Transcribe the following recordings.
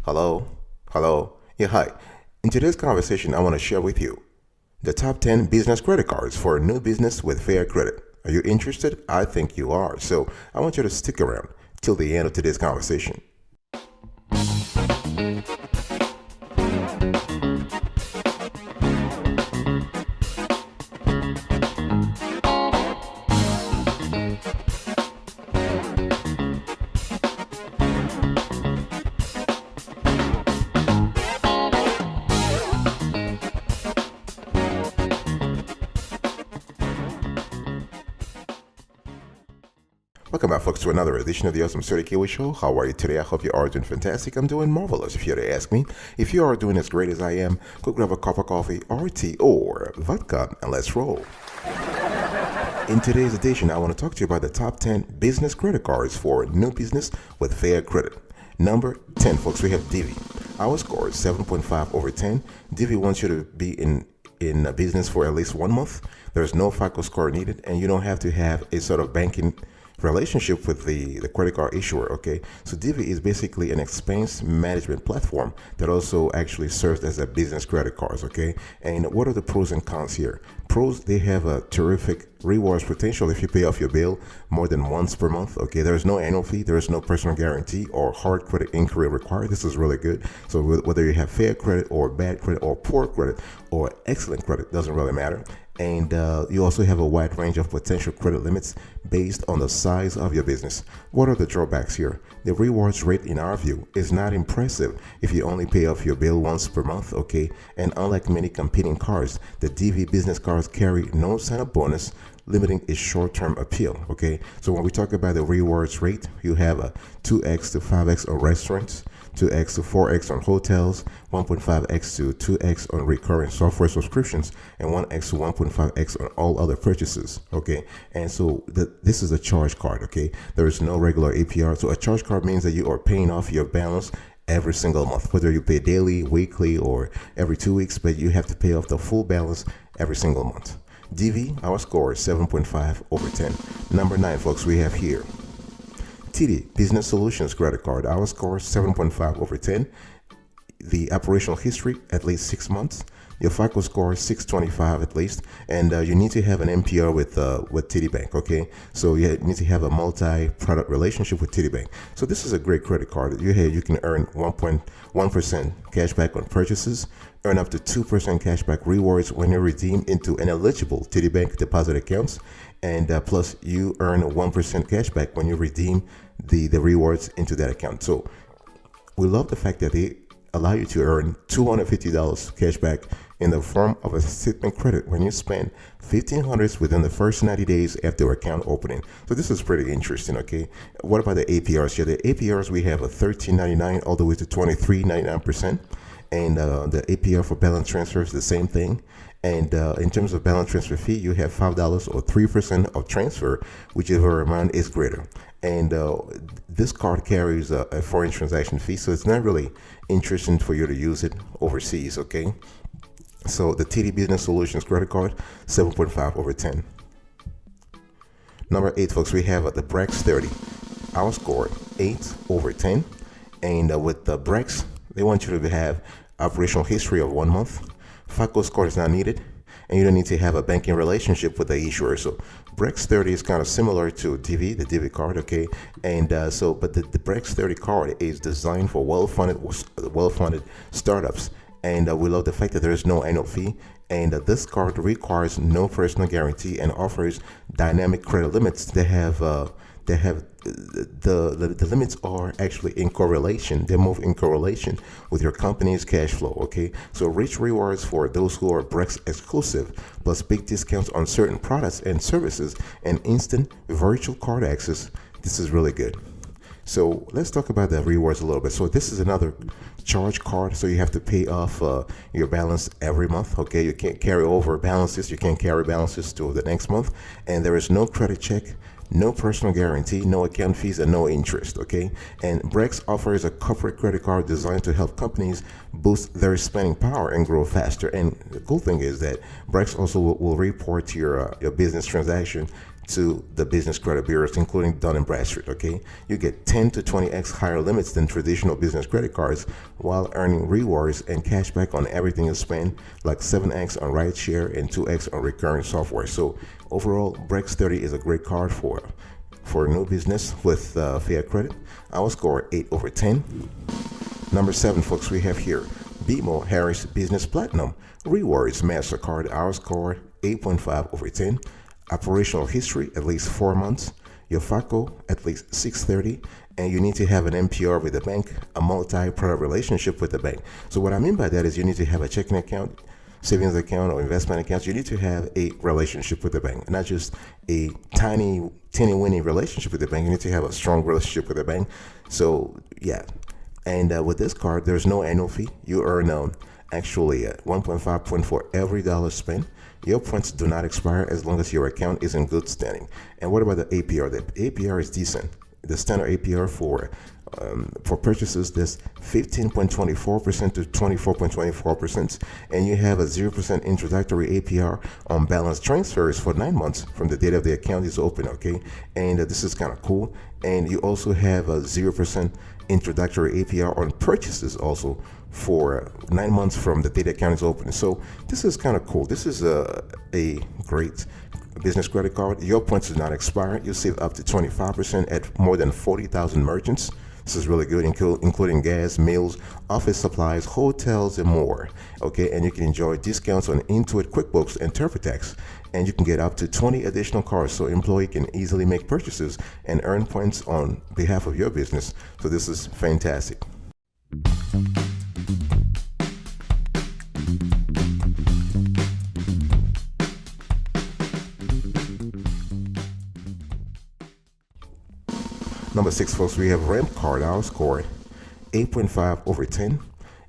Hello? Hello? Yeah, hi. In today's conversation, I want to share with you the top 10 business credit cards for a new business with fair credit. Are you interested? I think you are. So I want you to stick around till the end of today's conversation. Welcome back, folks, to another edition of the Awesome 30 Kiwi Show. How are you today? I hope you are doing fantastic. I'm doing marvelous, if you were to ask me. If you are doing as great as I am, go grab a cup of coffee, or tea, or vodka, and let's roll. In today's edition, I want to talk to you about the top 10 business credit cards for new business with fair credit. Number 10, folks, we have Divi. Our score is 7.5 over 10. Divi wants you to be in a business for at least 1 month. There's no FICO score needed, and you don't have to have a sort of banking relationship with the credit card issuer. Okay, so Divi is basically an expense management platform that also actually serves as a business credit cards. Okay, and what are the pros and cons here? Pros, they have a terrific rewards potential if you pay off your bill more than once per month. Okay, there's no annual fee, there is no personal guarantee or hard credit inquiry required. This is really good. So whether you have fair credit or bad credit or poor credit or excellent credit, doesn't really matter. And you also have a wide range of potential credit limits based on the size of your business. What are the drawbacks here? The rewards rate, in our view, is not impressive if you only pay off your bill once per month. Okay, and unlike many competing cards, the DV business cards carry no sign-up bonus, limiting its short-term appeal. Okay, so when we talk about the rewards rate, you have a 2x to 5x on restaurants, 2x to 4x on hotels, 1.5x to 2x on recurring software subscriptions, and 1x to 1.5x on all other purchases. Okay, and so this is a charge card. Okay, there is no regular APR. So a charge card means that you are paying off your balance every single month, whether you pay daily, weekly, or every 2 weeks, but you have to pay off the full balance every single month. DV, our score is 7.5 over 10. Number 9, folks, we have here TD Business Solutions credit card. Our score is 7.5 over 10. The operational history, at least 6 months. Your FICO score is 625 at least, and you need to have an MPR with TD Bank. Okay, so you need to have a multi-product relationship with TD Bank. So this is a great credit card. You can earn 1.1% cashback on purchases, earn up to 2% cashback rewards when you redeem into an eligible TD Bank deposit accounts, and plus you earn 1% cashback when you redeem the rewards into that account. So we love the fact that they allow you to earn $250 cashback in the form of a statement credit when you spend $1,500 within the first 90 days after account opening. So this is pretty interesting. Okay, what about the APRs here? The APRs, we have a $13.99 all the way to 23.99%, and the APR for balance transfer is the same thing. And in terms of balance transfer fee, you have $5 or 3% of transfer, whichever amount is greater. And this card carries a foreign transaction fee, so it's not really interesting for you to use it overseas. Okay, so the TD Business Solutions credit card, 7.5 over 10. Number 8, folks, we have the Brex 30. Our score, 8 over 10. And with the Brex, they want you to have operational history of 1 month. FICO score is not needed, and you don't need to have a banking relationship with the issuer. So Brex 30 is kind of similar to DV, the DV card. Okay, and but the Brex 30 card is designed for well-funded startups, and we love the fact that there is no annual fee, and this card requires no personal guarantee and offers dynamic credit limits that have the limits are actually in correlation. They move in correlation with your company's cash flow. Okay, so rich rewards for those who are Brex exclusive, plus big discounts on certain products and services, and instant virtual card access. This is really good. So let's talk about the rewards a little bit. So this is another charge card, so you have to pay off your balance every month. Okay, you can't carry over balances, you can't carry balances to the next month, and there is no credit check, no personal guarantee, no account fees, and no interest. Okay, and Brex offers a corporate credit card designed to help companies boost their spending power and grow faster. And the cool thing is that Brex also will report your business transaction to the business credit bureaus, including Dun and Bradstreet. Okay, you get 10 to 20x higher limits than traditional business credit cards, while earning rewards and cash back on everything you spend, like 7x on rideshare and 2x on recurring software. So overall, Brex 30 is a great card for new business with fair credit. I will score 8 over 10. Number 7, folks, we have here BMO Harris Business Platinum Rewards MasterCard. I will score 8.5 over 10. Operational history at least 4 months. Your FICO at least 630, and you need to have an MPR with the bank, a multi-product relationship with the bank. So what I mean by that is you need to have a checking account, savings account, or investment accounts. You need to have a relationship with the bank, not just a teeny-weeny relationship with the bank. You need to have a strong relationship with the bank. So yeah, and with this card, there's no annual fee. You earn actually 1.5 point for every dollar spent. Your points do not expire as long as your account is in good standing. And what about the APR? The APR is decent. The standard APR for purchases, there's 15.24% to 24.24%, and you have a 0% introductory APR on balance transfers for 9 months from the date of the account is open. Okay, and this is kind of cool. And you also have a 0% introductory APR on purchases also for 9 months from the date the account is open. So this is kind of cool. This is a great business credit card. Your points do not expire. You save up to 25% at more than 40,000 merchants. This is really good, including gas, meals, office supplies, hotels, and more. Okay, and you can enjoy discounts on Intuit, QuickBooks, and TurboTax. And you can get up to 20 additional cards, so employee can easily make purchases and earn points on behalf of your business. So this is fantastic. Number 6, folks, we have Ramp Card. Our score 8.5 over 10.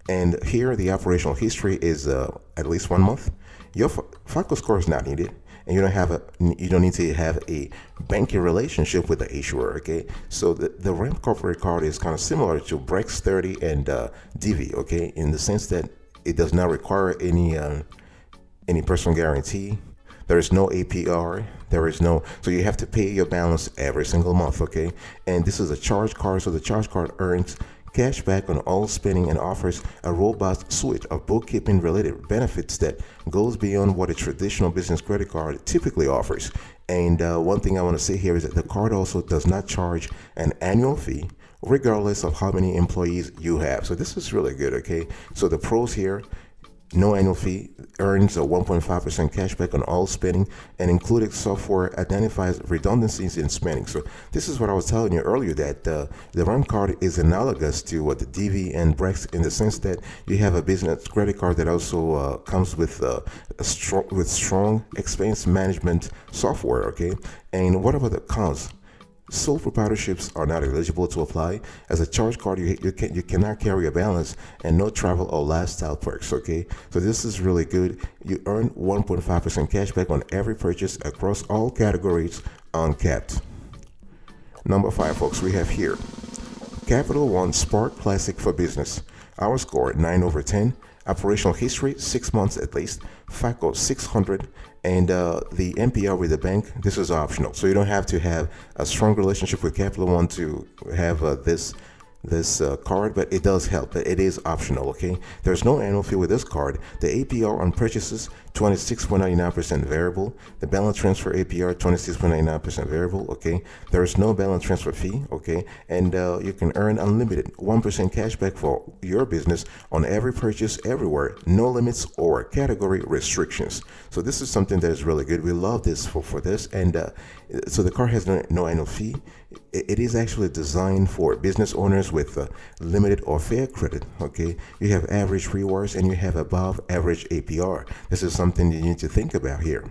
And here the operational history is at least 1 month. Your FICO score is not needed, and you don't need to have a banking relationship with the issuer. Okay, so the Ramp corporate card is kind of similar to Brex 30 and DV. Okay, in the sense that it does not require any personal guarantee. There is no APR. So you have to pay your balance every single month. Okay, and this is a charge card, so the charge card earns cash back on all spending and offers a robust suite of bookkeeping related benefits that goes beyond what a traditional business credit card typically offers. And one thing I want to say here is that the card also does not charge an annual fee regardless of how many employees you have. So this is really good. Okay, so the pros here: no annual fee, earns a 1.5% cashback on all spending, and included software identifies redundancies in spending. So this is what I was telling you earlier, that the RAM card is analogous to what the DV and Brex, in the sense that you have a business credit card that also comes with strong expense management software. Okay, and what about the cons? Sole proprietorships are not eligible to apply. As a charge card, you cannot carry a balance, and no travel or lifestyle perks. Okay, so this is really good. You earn 1.5% cash back on every purchase across all categories, uncapped. Number 5, folks, we have here Capital One Spark Classic for Business. Our score 9 over 10. Operational history 6 months at least. FICO 600, and the MPR with the bank, this is optional. So you don't have to have a strong relationship with Capital One to have this card, but it does help. But it is optional. Okay, there's no annual fee with this card. The APR on purchases 26.99% variable. The balance transfer APR 26.99% variable. Okay, there is no balance transfer fee. Okay, and you can earn unlimited 1% cashback for your business on every purchase everywhere. No limits or category restrictions. So this is something that is really good. We love this for this, and so the card has no annual fee. It is actually designed for business owners with limited or fair credit. Okay, you have average rewards and you have above average APR. This is something you need to think about here.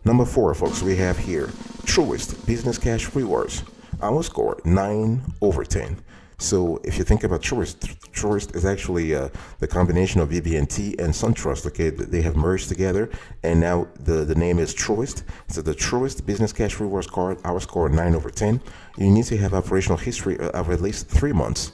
Number 4, folks, we have here Truist Business Cash Rewards. Our score 9 over 10. So if you think about Truist is actually the combination of BB&T and SunTrust. Okay, they have merged together, and now the name is Truist. So the Truist Business Cash Rewards card, our score 9 over 10. You need to have operational history of at least 3 months.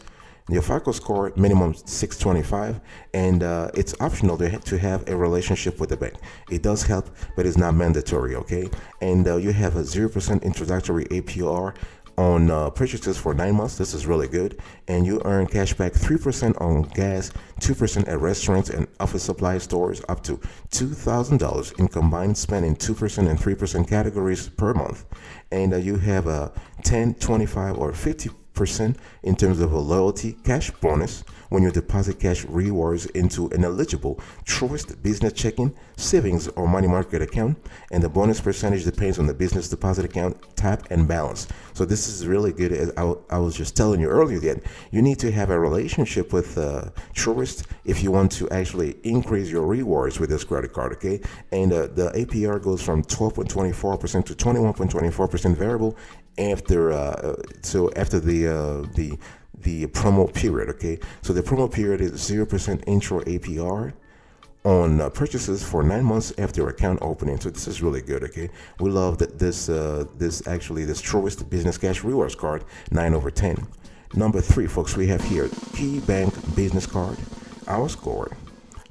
Your FICO score minimum 625, and it's optional to have a relationship with the bank. It does help, but it's not mandatory. Okay, and you have a 0% introductory APR on purchases for 9 months. This is really good, and you earn cashback 3% on gas, 2% at restaurants and office supply stores, up to $2,000 in combined spend in 2% and 3% categories per month. And you have a 10, 25, or 50% in terms of a loyalty cash bonus when you deposit cash rewards into an eligible Truist business checking, savings, or money market account, and the bonus percentage depends on the business deposit account type and balance. So this is really good. As I was just telling you earlier that you need to have a relationship with Truist if you want to actually increase your rewards with this credit card. Okay, and the APR goes from 12.24% to 21.24% variable after after the promo period. Okay, so the promo period is 0% intro APR on purchases for 9 months after account opening. So this is really good. Okay, we love that this Truist Business Cash Rewards Card, 9/10. Number 3, folks, we have here Key Bank Business Card. Our score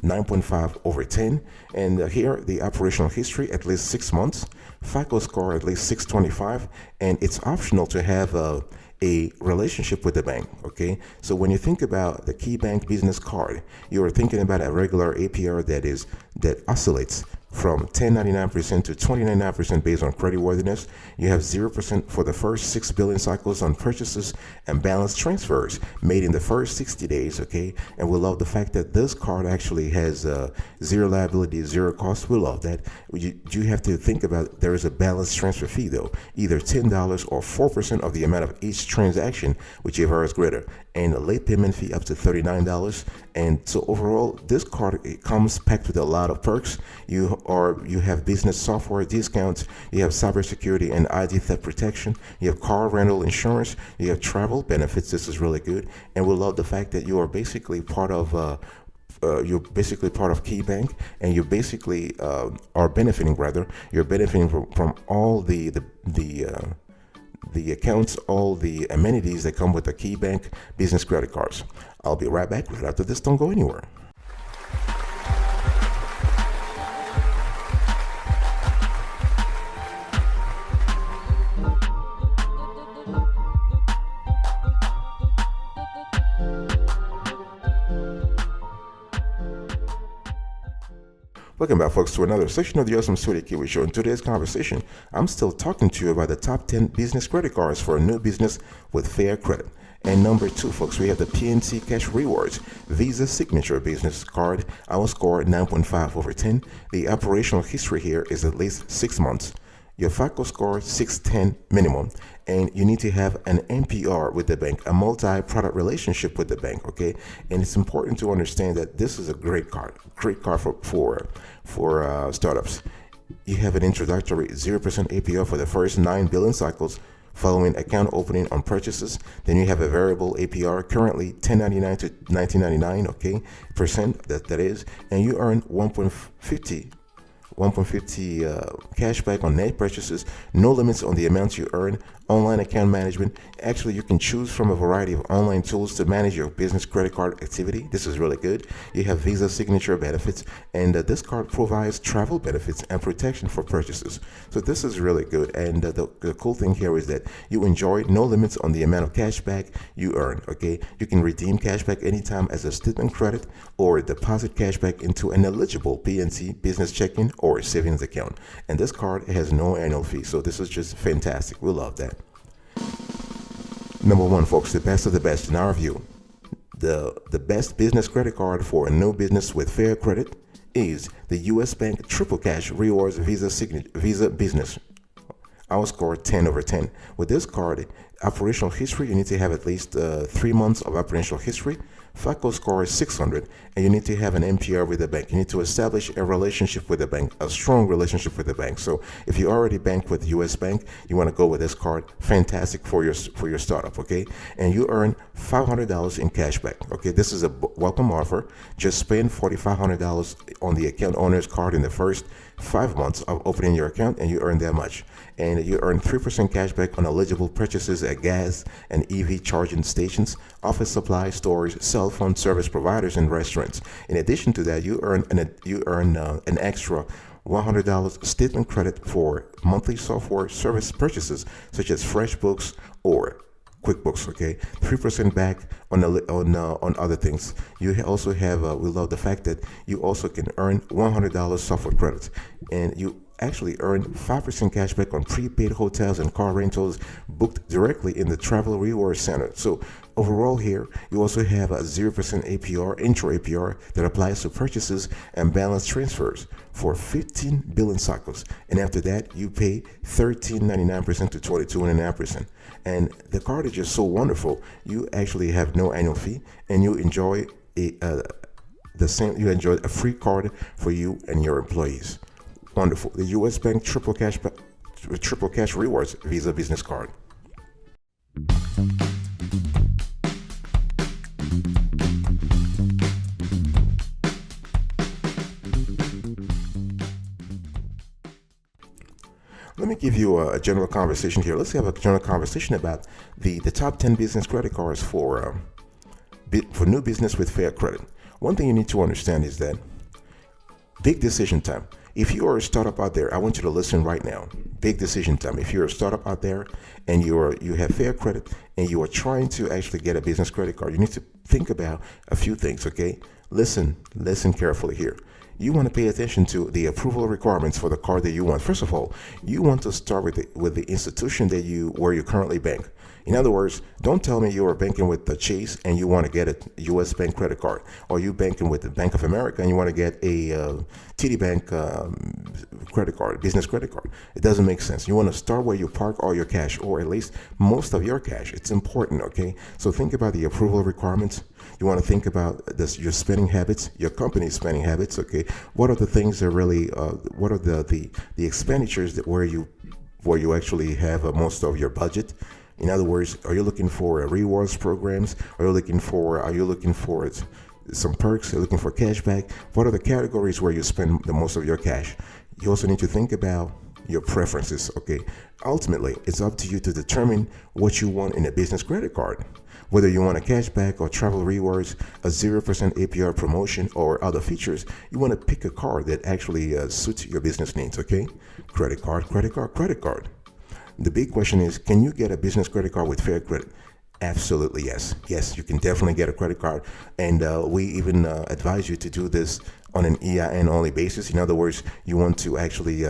9.5/10, and here the operational history at least 6 months, FICO score at least 625, and it's optional to have a relationship with the bank. Okay, so when you think about the Key Bank Business Card, you're thinking about a regular APR that oscillates from 10.99% to 20.99% based on creditworthiness. You have 0% for the first 6 billing cycles on purchases and balance transfers made in the first 60 days. Okay, and we love the fact that this card actually has zero liability, zero cost. We love that. You have to think about there is a balance transfer fee though, either $10 or 4% of the amount of each transaction, whichever is greater, and a late payment fee up to $39. And so overall, this card, it comes packed with a lot of perks. You have business software discounts, you have cybersecurity and ID theft protection, you have car rental insurance, you have travel benefits. This is really good, and we love the fact that you are basically part of Key Bank, and you basically are benefiting, rather, you're benefiting from all the accounts, all the amenities that come with the Key Bank business credit cards. I'll be right back right after this. Don't go anywhere. Welcome back, folks, to another section of the Awesome Studio Kiwi Show. In today's conversation, I'm still talking to you about the top 10 business credit cards for a new business with fair credit. And number 2, folks, we have the PNC Cash Rewards Visa Signature Business Card. Our score 9.5/10. The operational history here is at least 6 months. Your FICO score 610 minimum, and you need to have an MPR with the bank, a multi-product relationship with the bank. Okay, and it's important to understand that this is a great card for startups. You have an introductory 0% APR for the first 9 billing cycles following account opening on purchases. Then you have a variable APR, currently $10.99 to $19.99. Okay, percent that is, and you earn 1.50 cash back on net purchases, no limits on the amounts you earn, online account management. Actually, you can choose from a variety of online tools to manage your business credit card activity. This is really good. You have Visa Signature benefits, and this card provides travel benefits and protection for purchases. So this is really good, and the cool thing here is that you enjoy no limits on the amount of cash back you earn. Okay, you can redeem cash back anytime as a statement credit or deposit cash back into an eligible PNC business checking or savings account. And this card has no annual fee, so this is just fantastic. We love that. Number 1, folks, the best of the best in our view. The best business credit card for a new business with fair credit is the U.S. Bank Triple Cash Rewards Visa Business. Our score 10/10. With this card, operational history, you need to have at least 3 months of operational history. FICO score is 600, and you need to have an MPR with the bank. You need to establish a relationship with the bank, a strong relationship with the bank. So if you already bank with US Bank, you want to go with this card. Fantastic for your startup, okay? And you earn $500 in cash back, okay? This is a welcome offer. Just spend $4,500 on the account owner's card in the first 5 months of opening your account, and you earn that much. And you earn 3% cash back on eligible purchases at gas and EV charging stations, office supply stores, cell phone service providers, and restaurants. In addition to that, you earn an extra $100 statement credit for monthly software service purchases such as FreshBooks or QuickBooks. Okay, 3% back on other things. You also have. We love the fact that you also can earn $100 software credits, and you actually earn 5% cash back on prepaid hotels and car rentals booked directly in the Travel Reward Center. So overall here, you also have a 0% APR, intro APR, that applies to purchases and balance transfers for 15 billion cycles. And after that, you pay 13.99% to 22.5%. And the card is just so wonderful. You actually have no annual fee, and you enjoy you enjoy a free card for you and your employees. Wonderful. The US Bank Triple Cash Rewards Visa Business Card. Let me give you a general conversation here. Let's have a general conversation about the top 10 business credit cards for new business with fair credit. One thing you need to understand is that big decision time. If you are a startup out there, I want you to listen right now. Big decision time. If you're a startup out there and you have fair credit and you are trying to actually get a business credit card, you need to think about a few things, okay? Listen carefully here. You want to pay attention to the approval requirements for the card that you want. First of all, you want to start with the institution where you currently bank. In other words, don't tell me you are banking with the Chase and you want to get a U.S. Bank credit card, or you banking with the Bank of America and you want to get a TD Bank credit card, business credit card. It doesn't make sense. You want to start where you park all your cash, or at least most of your cash. It's important, okay? So think about the approval requirements. You want to think about your spending habits, your company's spending habits, okay? What are the things that really, what are the expenditures where you actually have most of your budget? In other words, are you looking for rewards programs? Are you looking for some perks? Are you looking for cash back? What are the categories where you spend the most of your cash? You also need to think about your preferences, okay? Ultimately, it's up to you to determine what you want in a business credit card. Whether you want a cashback or travel rewards, a 0% APR promotion, or other features, you want to pick a card that actually suits your business needs, okay? Credit card, credit card, credit card. The big question is, can you get a business credit card with fair credit? Absolutely, yes. Yes, you can definitely get a credit card. And we even advise you to do this on an EIN only basis. In other words, you want to actually,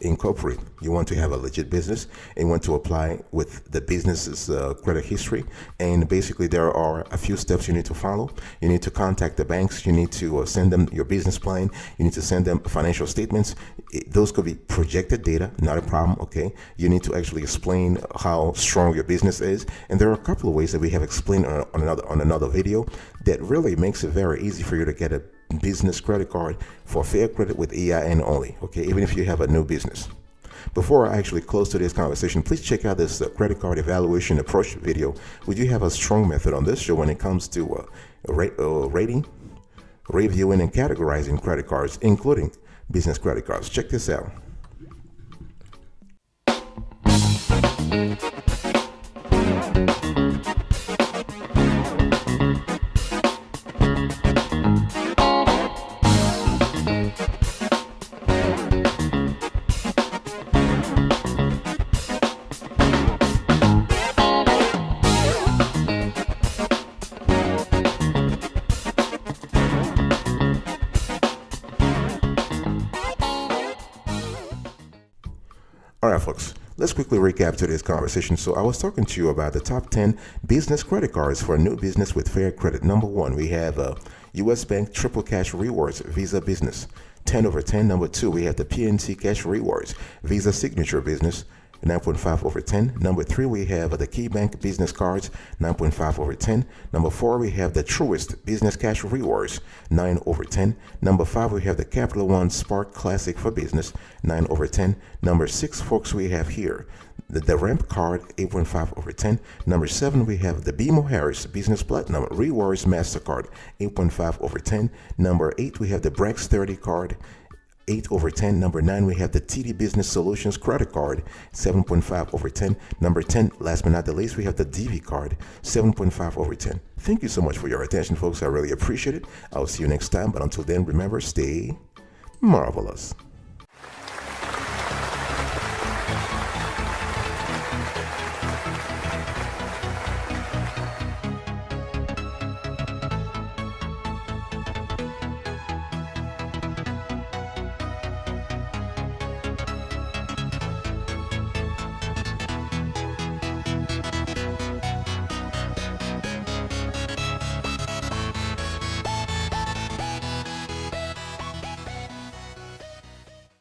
incorporate. You want to have a legit business and you want to apply with the business's credit history. And basically, there are a few steps you need to follow. You need to contact the banks. You need to send them your business plan. You need to send them financial statements. Those could be projected data, not a problem, okay? You need to actually explain how strong your business is. And there are a couple of ways that we have explained on another video that really makes it very easy for you to get a business credit card for fair credit with EIN only, okay, even if you have a new business. Before I actually close today's conversation, please check out this credit card evaluation approach video. We do have a strong method on this show when it comes to rating, reviewing, and categorizing credit cards, including business credit cards. Check this out. All right, folks, let's quickly recap today's conversation. So I was talking to you about the top 10 business credit cards for new business with fair credit. Number one, we have US Bank Triple Cash Rewards Visa Business, 10 over 10. Number two, we have the PNC Cash Rewards Visa Signature Business. 9.5 over 10. Number 3, we have the KeyBank business cards, 9.5 over 10. Number 4, we have the Truist business cash rewards, 9 over 10. Number 5, we have the Capital One Spark Classic for business, 9 over 10. Number 6, folks, we have here the Ramp card, 8.5 over 10. Number 7, we have the BMO Harris Business Platinum Rewards MasterCard, 8.5 over 10. Number 8, we have the Brex 30 card, 8 over 10. Number 9, we have the TD Business Solutions credit card, 7.5 over 10. Number 10, last but not the least, we have the DV card, 7.5 over 10. Thank you so much for your attention, folks. I really appreciate it. I'll see you next time. But until then, remember, stay marvelous.